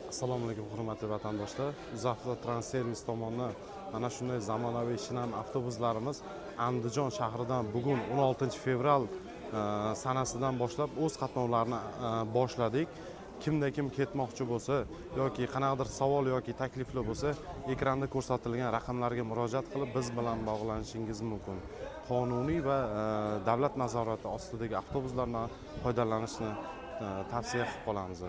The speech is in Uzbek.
Assalomu alaykum hurmatli vatandoshlar. UzAvto Transservis tomonidan mana shunday zamonaviy shinam avtobuslarimiz Andijon shahridan bugun 16 fevral sanasidan boshlab o'z qatnovlarini boshladik. Kimda kim ketmoqchi bo'lsa yoki qanaqadir savol yoki takliflar bo'lsa, ekranda ko'rsatilgan raqamlarga murojaat qilib biz bilan bog'lanishingiz mumkin. Qonuniy va davlat nazorati ostidagi avtobuslardan foydalanishni tavsiya qilib qolamiz.